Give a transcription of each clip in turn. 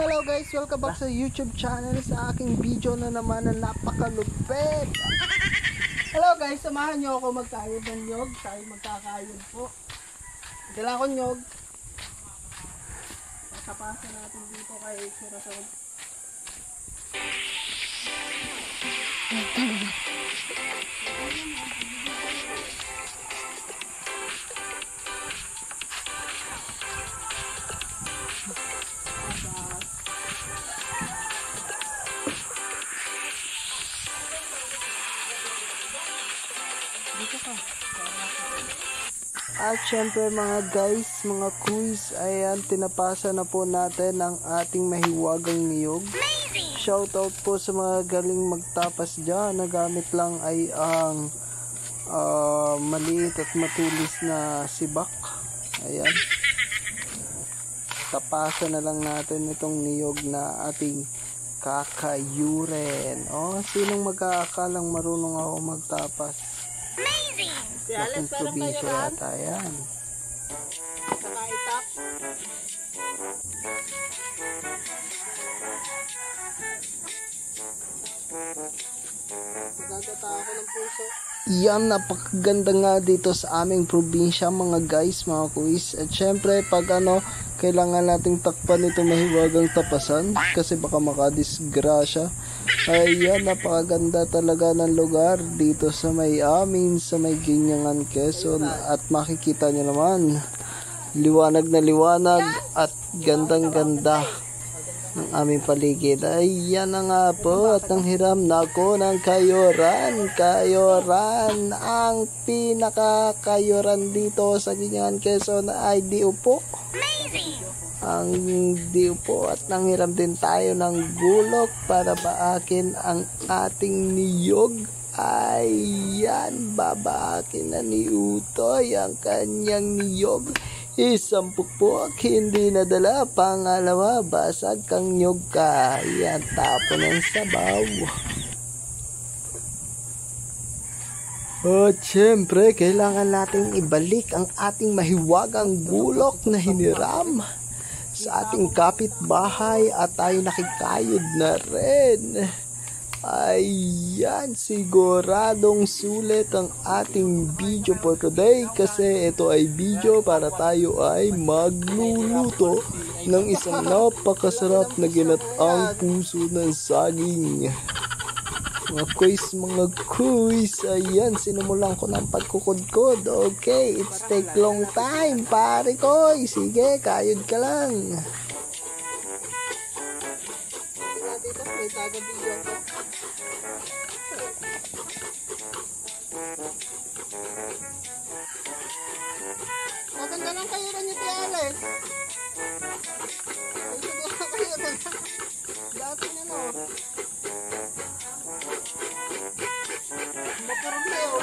Hello guys, welcome back sa YouTube channel sa aking video na naman na napakalupit. Hello guys, samahan nyo ako magkayod ng nyog. Tayo magkakayod po. Dala ko nyog. Tapasan natin dito kay Sirasol. At syempre mga guys, mga kuys, ayan, tinapasa na po natin ang ating mahiwagang niyog. Shoutout po sa mga galing magtapas dyan. Nagamit lang ay ang maliit at matulis na sibak. Ayan. Tapasa na lang natin itong niyog na ating kakayuren. Sinong mag-aakalang marunong ako magtapas? Laking probinsya yata yan. Saka itap. Nagagata ako ng puso. Yan, napakaganda nga dito sa aming probinsya mga guys, mga kuis. At syempre pag kailangan nating takpan ito mahiwagang tapasan kasi baka makadisgrasya. Ayan, napakaganda talaga ng lugar dito sa may amin, sa may Ginyangan, Quezon. At makikita nyo naman, liwanag na liwanag at gandang ganda ng aming paligid. Ayan na nga po, at ang hiram na ako ng kayuran. Kayuran, ang pinaka-kayuran dito sa Ginyangan, Quezon ay diupo. Ang diupo, at nanghiram din tayo ng gulok para baakin ang ating niyog. Ayan, babaakin na ni Utoy ang kanyang niyog. Isang pukpok, hindi nadala. Pangalawa, basag kang nyog ka. Yan, tapo ng sabaw. At syempre, kailangan nating ibalik ang ating mahiwagang gulok na hiniram sa ating kapitbahay at tayo nakikayod na rin. Ayan, siguradong sulit ang ating video for today kasi ito ay video para tayo ay magluluto ng isang napakasarap na ginataang puso ng saging. Mga kuys, ayan, sinimulan ko ng pagkukudkod. Okay, it's take long time, pare ko. Sige, kayod ka lang. Dito, may taga video ko. Maganda lang kayo rin yung Alex. Siguro kayo rin. Dati na Mapurleo.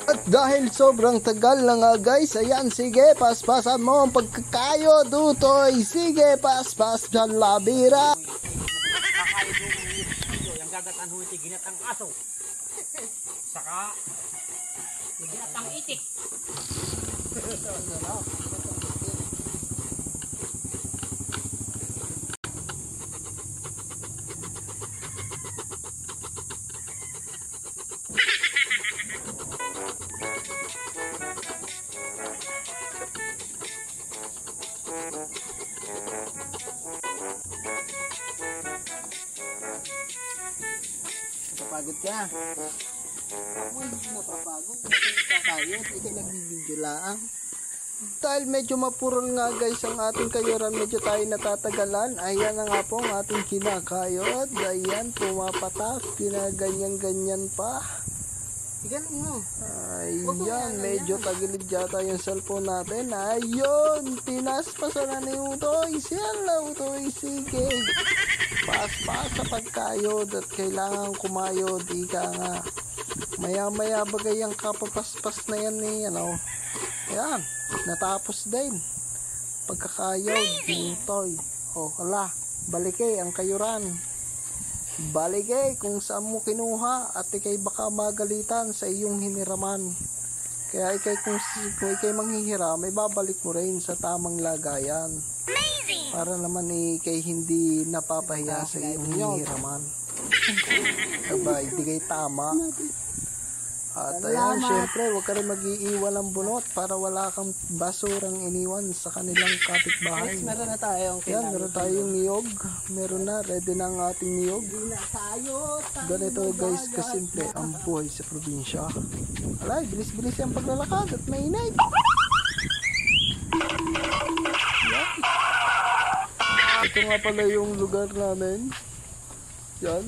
At dahil sobrang tagal na nga guys, ayan, sige, paspasan mo ang pagkakayod, Utoy. Sige, paspas dyan, labira. Kakayod yung gagatan ho iti ginatang aso. Saka ginatang itik. Napapagod ka. Ako hindi napapagod. Kakayod, hindi nagbibidyo lang. Dahil medyo mapurol nga guys ang ating kayuran, medyo tayo natatagalan. Ayan na nga po ang ating kinakayod. Ayan, pumapatak, kinaganyan-ganyan pa. Igaling mo. Ayan, medyo tagilid yata yung cellphone natin. Ayun, pinaspaso na ni Utoy. Sila Utoy, sige. Pas sa pagkayod at kailangan kumayod. Ika nga, Maya-maya bagay ang kapapaspas na yan ni ano. Ayan, natapos din. Pagkakayod, toy. O, hala, balikay ang kayuran. Balikay kung saan mo kinuha at ikay baka magalitan sa iyong hiniraman. Kaya ikay kung ikay manghihiram, ay babalik mo rin sa tamang lagayan. Para naman ikay hindi napapahiya sa iyong hinihiraman. Sabay, di kay tama. At ayan, syempre, huwag ka rin mag-iiwan ng bunot para wala kang basurang iniwan sa kanilang kapitbahay. Meron na tayo. Yan, meron tayong niyog. Meron na, ready na ang ating niyog. Ganito guys, kasimple ang buhay sa probinsya. Alay, bilis-bilis yung paglalakad at mainit. Yan. Ito nga pala yung lugar namin. Yan.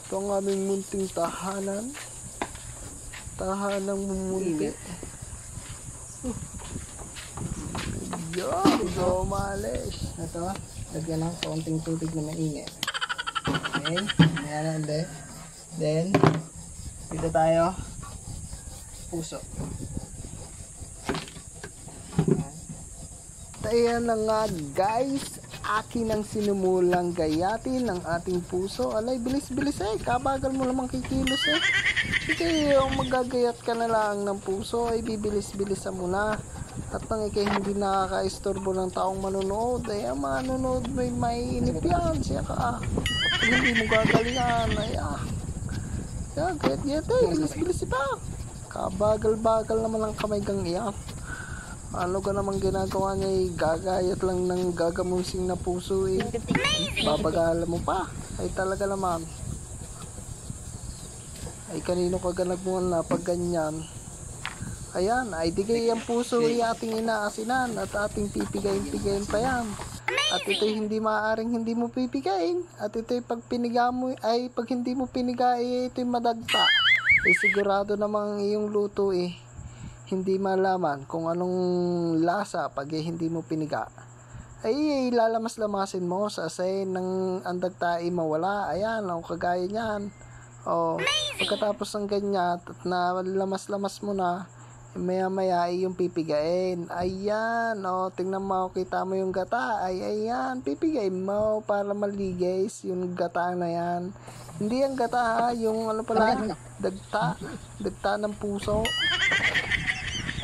Ito ang aming munting tahanan. Tahanang mumunti. Yan, umalis. Ito, lagyan ng kaunting tubig na mainit. Okay, ayan na. Then, dito tayo. Puso. Ayan na nga guys, akin ang sinumulang gayatin ng ating puso. Alay, bilis-bilis kabagal mo lamang kikilos Sige, yung magagayat ka na lang ng puso ay bibilis-bilisan mo na. At nang ikay hindi nakaka-istorbo ng taong manonood, ay ang manonood may maiinip yan. Siya ka Pag hindi mo gagalingan, ay yan, gayat-gayat bilis-bilis pa. Kabagal-bagal naman ang kamay kang iyan. Ano ka namang ginagawa niya, gagayat lang ng gagamusing na puso babagalan mo pa. Ay talaga naman. Ay kanino ka ganagmuhan na pag ganyan. Ayan, ay digay ang puso ay ating inaasinan at ating pipigayin-pigayin pa yan. At ito'y hindi maaaring hindi mo pipigayin. At ito'y pag piniga mo, ay pag hindi mo piniga, ito'y madagta. Ay sigurado namang iyong luto hindi malaman kung anong lasa pag hindi mo piniga. Ay lalamas-lamasin mo sa asay ng andagta ay mawala. Ayan, ang kagaya niyan. Pagkatapos ng ganyan at nalamas-lamas mo na, maya-maya ay yung pipigain. Ayan, tingnan mo, kita mo yung gata. Ay, ayan, pipigain mo para maligay's yung gata na yan. Hindi ang gata yung ano pala, dagta ng puso.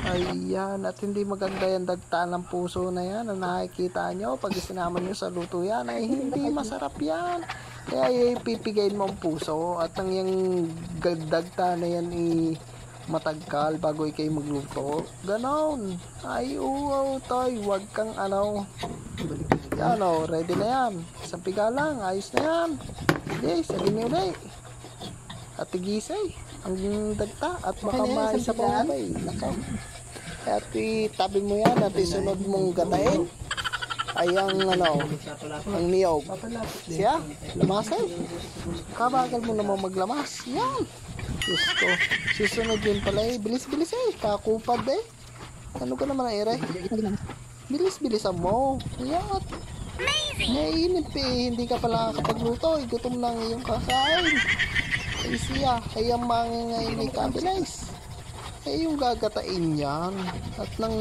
Ayan, at hindi maganda yung dagta ng puso na yan na nakikita nyo. Pag isinama nyo sa luto yan, ay hindi masarap yan. Kaya pipigayin mo ang puso at ang yung dagta na yan matagkal bago ikay magluto. Ganon. Ay, toy, wag kang yan ready na yan. Isang piga lang, ayos na yan. Okay, sagin ulit. At tigisay ang dagta at baka maisabaw ba at itabi mo yan at isunod mong gatain ay ang ang niyog siya lamasay kabagal mo naman maglamas yan gusto susunod yun pala bilis-bilis kakupad ano ka naman bilis-bilisan mo yan naiinip hindi ka pala kapagluto gutom lang yung kakain ay siya ay ang mga kabilays ay yung gagatain yan at nang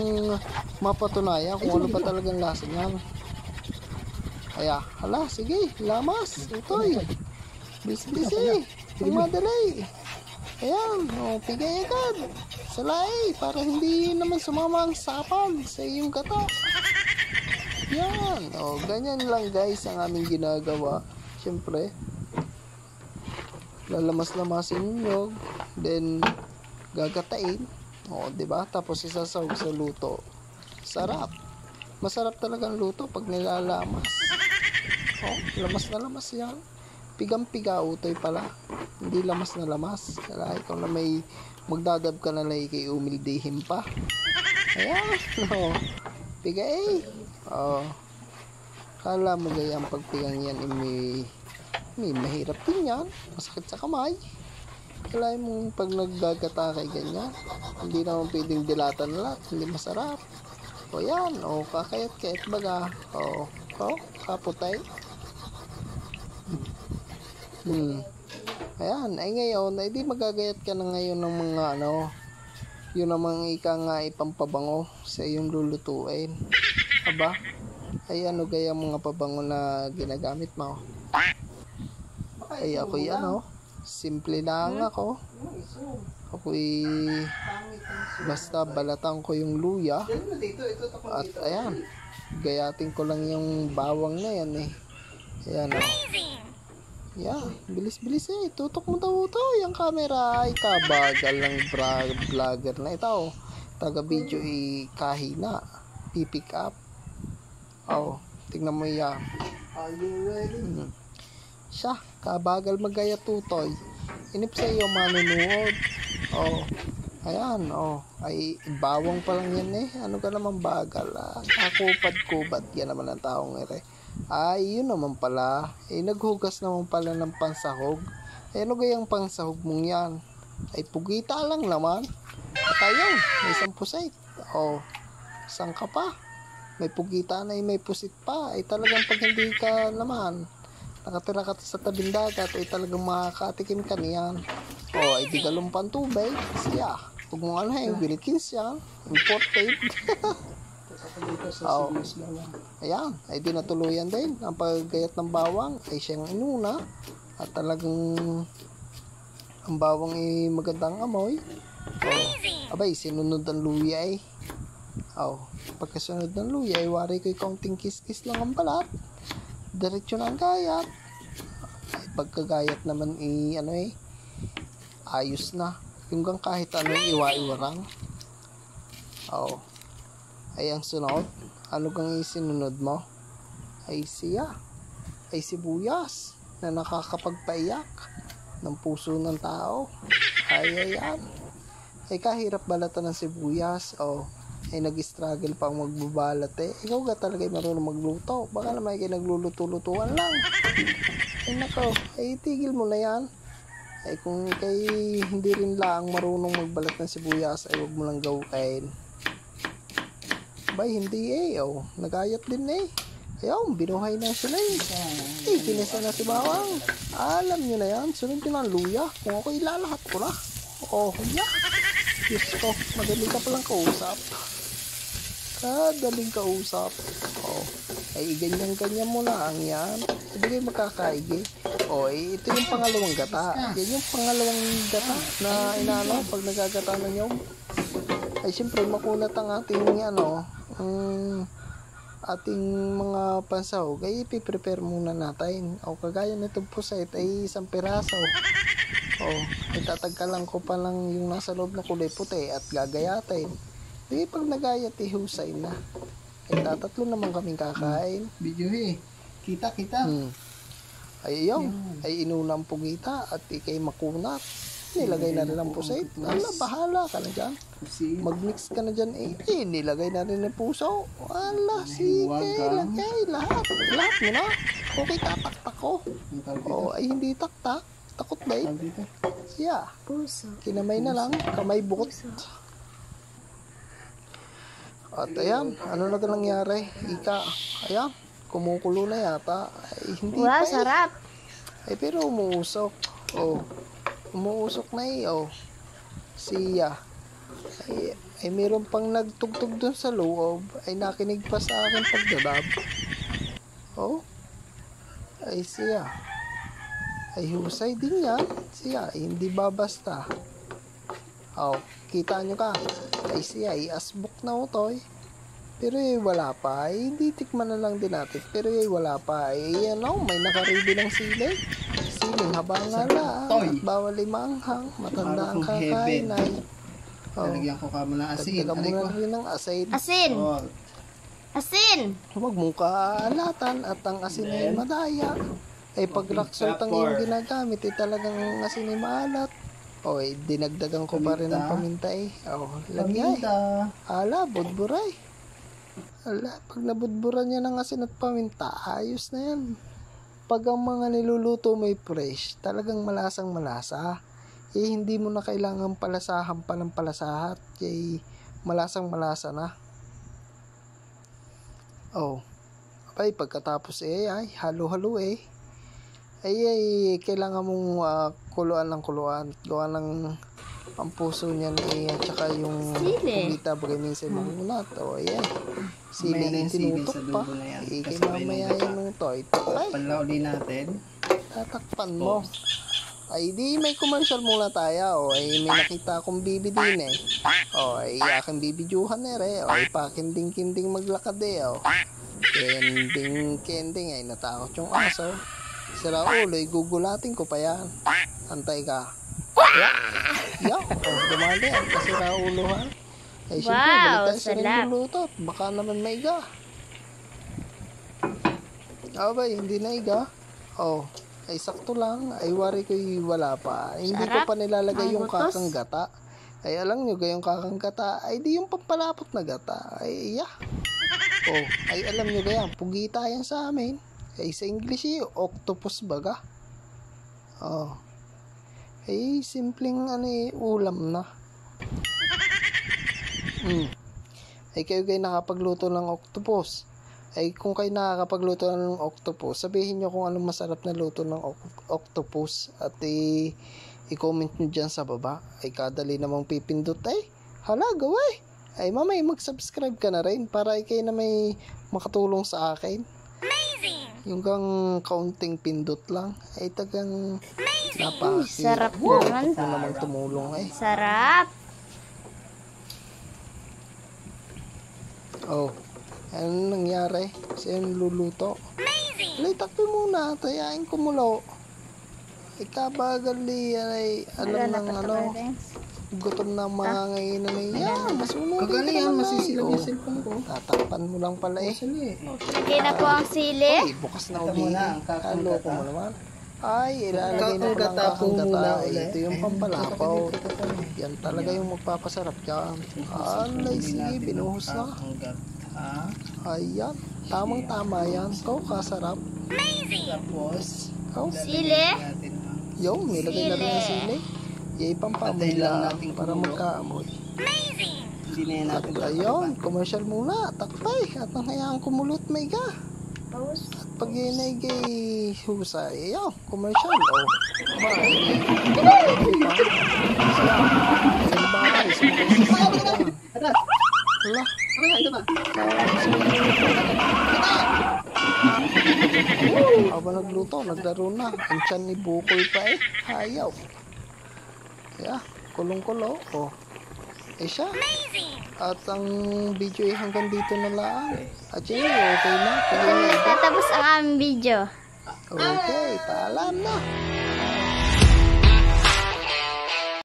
mapatunayan kung ano pa talagang lasa niyan. Kaya, hala, sige, lamas, ito'y bilis-bilis ang madali. Ayan, pigay agad salay para hindi naman sumama ang sapag sa iyong gata. Yan, ganyan lang guys ang aming ginagawa. Siyempre, lalamas-lamasin niyo, then gagatain, diba? Tapos isasawag sa luto. Sarap. Masarap talaga ang luto pag nilalamas. Lamas na lamas yan. Pigang-piga utoy pala. Hindi lamas na lamas. Kaya ikaw na may magdadab ka na lang kay umildihin pa. Ayan, piga kala mo gayang pagpigang yan may mahirap din yan. Masakit sa kamay. Kalahin mong pag naggagata kay ganyan, hindi naman pwedeng dilatan na lahat, hindi masarap. Yan, kakayat-kayat baga. Kaputay. Ayan, ay ngayon, ay di magagayat ka na ngayon ng mga ano, yun namang ika nga ipampabango sa iyong lulutuin. Aba, ay ano gaya mga pabango na ginagamit mo? Ay ako'y ano, simple lang ako. Ako'y basta balatan ko yung luya. At ayan, gayatin ko lang yung bawang na yan eh. Ayan o. Yeah, bilis-bilis eh. Tutok mo daw ito. Yung camera ay kabagal ng vlogger na ito. Taga-video kahina. Pipick up. Oh, tingnan mo yan. Are you ready? Siya, kabagal magaya tutoy. Inip sa iyo manunood. Oh, ayan, oh. Ay, bawang pa lang yan eh. Ano ka naman bagal ah. Kupad-kubad. Yan naman ang taong ere. Ay, yun naman pala. Eh, naghugas naman pala ng pansahog. Eh, ano gayang pansahog mong yan? Ay, pugita lang naman. At ayun, may isang pusit. Oh, saan ka pa? May pugita na may pusit pa. Ay, talagang pag hindi ka naman nakatira ka sa tabing dagat, ay talagang makakatikim ka niyan. Oh, ay di galumpan tubig. Siya. Huwag mong anahin, Wilkins yan. Imported. Oh. Ayan, ay di natuluyan din ang paggayat ng bawang ay siyang inuna at talagang ang bawang ay magandang amoy. Oh, abay, sinunod ang luya eh. Oh, pagkasunod ng luya ay wari ko'y kaunting kiss-kiss lang ang balat. Diretso na ang gayat. Ay pagkagayat naman ano eh, ayos na. Yung kahit ano iwa-iwarang. Oh. Ay ang sunod, ano kang isinunod mo? Ay siya, ay sibuyas na nakakapagpaiyak ng puso ng tao. Ay ayan. Ay kahirap balatan ng sibuyas. Oh, ay nag-struggle pang magbabalat eh. Ikaw ka talaga marunong magluto. Baka naman kayo nagluluto-lutuan lang. Ay nako, ay tigil mo na yan. Ay kung kay hindi rin lang marunong magbalat ng sibuyas, ay huwag mo lang gawin. Bay, hindi eh. Oh, nagayat din eh. Ayaw, binuhay na sila eh. Eh, kinesa na si Bawang. Alam nyo na yan. Sunod nyo na ang luya. Kung ako ilalahat ko na. Oh, yeah. Diyos ko, madali ka palang kausap. Kadaling kausap. Oh, ay ganyan-ganyan mo lang yan. Hindi kayo makakaigi. Oh, ito yung pangalawang gata. Yan yung pangalawang gata na inaano pag nagagata na nyo. Ay, siyempre, makunat ang ating ating mga pansahog ay ipiprepare muna natin. O kagaya nitong puset ay isang piraso. O itatagkalan ko pa lang yung nasa loob na kulay puti at gagayatin. Di pag nagayat ihusay na. Ay tatatlo naman kaming kakain. Video eh. Kita. Ay yun, ay inunang pugita at ikay makunat. Nilagay na rin ang puset. Ala, bahala ka na dyan. Mag-mix ka na dyan eh. Nilagay na rin ang puso. Ala, sige, lagay. Lahat mo na. Okay, tataktak ko. Oh, ay hindi taktak. Takot ba eh? Siya. Kinamay na lang. Kamay bukot. At ayan, ano na ka nangyari? Ika, ayan, kumukulo na yata. Ay, hindi wow, pa eh. Sarap. Ay, pero umuusok. Oh. Umuusok na eh, oh. Siya. Ay meron pang nagtugtog dun sa loob. Ay nakinig pa sa akin pagdadab. Oh. Ay siya. Ay husay din yan. Siya, ay hindi babasta. Oh, kita nyo ka. Ay siya, ay asbok na utoy. Pero wala pa. Ay hindi tikman na lang din natin. Pero wala pa. Ay ano, may nakaready ng sili. Siling habangala. At bawal limanghang. Matanda ang kakain ay. Talagyan ko ka muna asin. Dagdagan mo na rin ng asin. Asin. Oh. Asin. Huwag mong kaalatan at ang asin ay madaya. Ay pag rock salt ang iyong ginagamit ay talagang asin ay maalat. O dinagdagan ko pa rin ng paminta eh. O lagay. Ala, budburay. Ala, pag nabudburan niya ng asin at paminta, ayos na yan. Pag ang mga niluluto may fresh, talagang malasang malasa. Eh hindi mo na kailangan palasahan pa ng palasahat. Eh malasang malasa na. Oh. Abay, pagkatapos ay halo-halo eh. ay kailangan mong kuluan ng kuluan. Gawa ng ang puso niyan at saka yung Sili. kumita bagay minsan makunat. O ayan. May rin Sili sili tinutok sa pa. dulo na yan. Kay Kasabay mamaya ng yan nung to. Ito ay. Panlauli natin. Tatakpan mo. Ay di may commercial muna tayo. O ay may nakita akong bibi din eh. O ay aking bibidyuhan O ay pakinding-kinding maglakad O. Kending ay natakot yung aso. Sira ulo ay gugulatin ko pa yan. Antay ka. Yak. O dumali yan kasi ulo ha. Ay syempre Wow, balik tayo sa rin sarap. lulutot. Baka naman may iga. Abay hindi na iga. Oh. Ay sakto lang, ay wari ko'y wala pa. Hindi ko Sarap. pa nilalagay Ang yung butos. kakang gata. Ay alam nyo, gayong kakang gata, ay di yung pampalapot na gata. Ay iya. Oh, ay alam nyo gayang, pugita yan sa amin. Ay sa English octopus baga. Oh. Ay simpleng ulam na. Ay kayo nakapagluto ng octopus. Ay kung kayo nakakapagluto ng octopus, sabihin nyo kung anong masarap na luto ng octopus at i-comment nyo dyan sa baba. Ay kadali namang pipindot ay hala gaway. Ay mamay mag-subscribe ka na rin para kayo na may makatulong sa akin. Amazing! Yung kang kaunting pindot lang ay tagang napakasira. Sarap naman. Ako namang tumulong ay. Sarap. Oh, ano nangyari? Kasi yung luluto. Amazing! Alay, takpi muna. Tayain ko mulo. Ikabagal ay alam ng gutom na mga ngayon na yan. Masunod. Kagani yan, masisilaw yung cellphone ko. Tatakpan mo lang pala eh. Sili. Sige na po ang sili. Ay, bukas na Ito uli. muna, ang kakang Halo ko gata. mo naman. Ay, ilalagay na Kakang pala ang gata po kakang muna gata. ulit. Ito yung pampalapaw. Yan talaga yung magpapasarap dyan. Alay, sige, binuhos na. Ayan, tamang-tama yan. Ito, kasarap. Tapos, Oh, Sili. natin ang yung, nilagay na rin ang sili. Yay, pampamoy Patay lang lang natin para kumulo. magkaamoy. hindi na yan natin At ayun, commercial muna. Takpay. At nang hayaan kumulot may ga. Pause. At pag yun ay gay husay, ayun, commercial. Oh, ba, Hala, habang nagluto, naglaro na. Ang tiyan ni Bukoy pa eh. Hayaw. Yeah, kulong-kulo. Oh. Eh siya. At ang video ay hanggang dito na lang. At yun, okay na. Ito na tatapos ang aming video. Okay, paalam na.